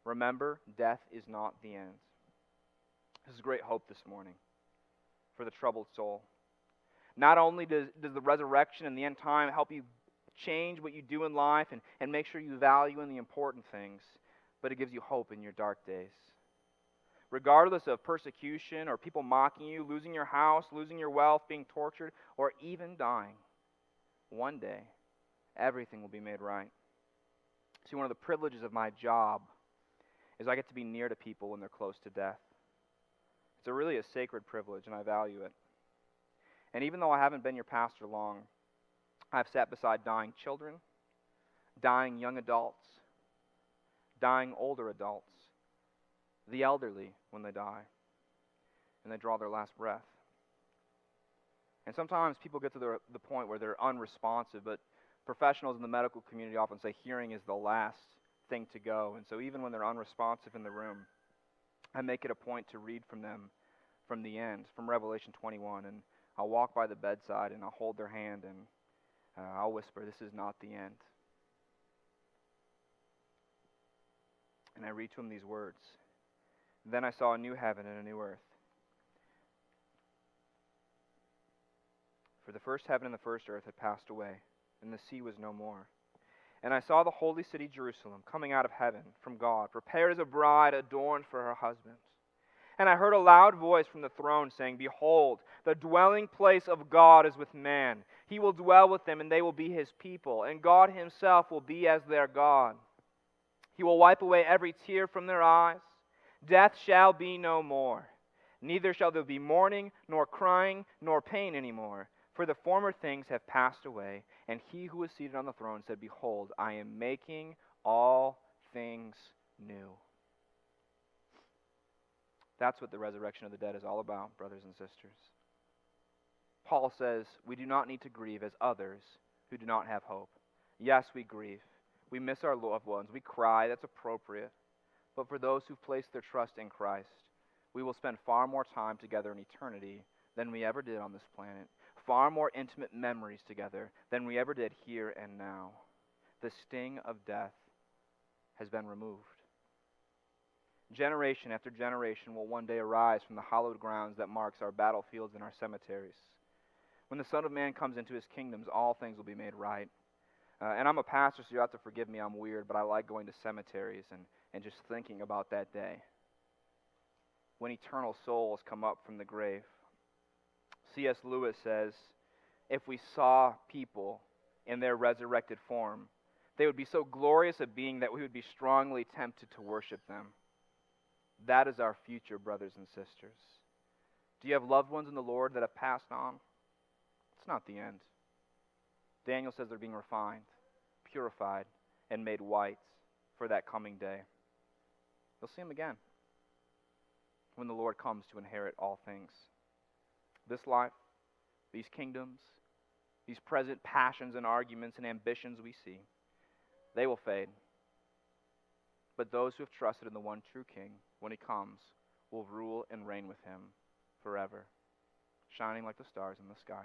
Remember, death is not the end. This is great hope this morning for the troubled soul. Not only does the resurrection and the end time help you change what you do in life and make sure you value in the important things, but it gives you hope in your dark days. Regardless of persecution or people mocking you, losing your house, losing your wealth, being tortured, or even dying, one day, everything will be made right. See, one of the privileges of my job is I get to be near to people when they're close to death. It's really a sacred privilege, and I value it. And even though I haven't been your pastor long, I've sat beside dying children, dying young adults, dying older adults, the elderly when they die, and they draw their last breath. And sometimes people get to the point where they're unresponsive, but professionals in the medical community often say hearing is the last thing to go. And so even when they're unresponsive in the room, I make it a point to read from them from the end, from Revelation 21. And I'll walk by the bedside and I'll hold their hand and I'll whisper, "This is not the end." And I read to them these words. Then I saw a new heaven and a new earth. For the first heaven and the first earth had passed away, and the sea was no more. And I saw the holy city Jerusalem coming out of heaven from God, prepared as a bride adorned for her husband. And I heard a loud voice from the throne saying, "Behold, the dwelling place of God is with man. He will dwell with them, and they will be his people, and God himself will be as their God. He will wipe away every tear from their eyes. Death shall be no more. Neither shall there be mourning, nor crying, nor pain anymore. For the former things have passed away." And he who was seated on the throne said, "Behold, I am making all things new." That's what the resurrection of the dead is all about, brothers and sisters. Paul says we do not need to grieve as others who do not have hope. Yes, we grieve. We miss our loved ones. We cry. That's appropriate. But for those who've placed their trust in Christ, we will spend far more time together in eternity than we ever did on this planet. Far more intimate memories together than we ever did here and now. The sting of death has been removed. Generation after generation will one day arise from the hallowed grounds that marks our battlefields and our cemeteries. When the Son of Man comes into his kingdoms, all things will be made right. And I'm a pastor, so you have to forgive me, I'm weird, but I like going to cemeteries and just thinking about that day when eternal souls come up from the grave. C.S. Lewis says, if we saw people in their resurrected form, they would be so glorious a being that we would be strongly tempted to worship them. That is our future, brothers and sisters. Do you have loved ones in the Lord that have passed on? It's not the end. Daniel says they're being refined, purified, and made white for that coming day. You'll see them again when the Lord comes to inherit all things. This life, these kingdoms, these present passions and arguments and ambitions we see, they will fade. But those who have trusted in the one true King, when he comes, will rule and reign with him forever, shining like the stars in the sky.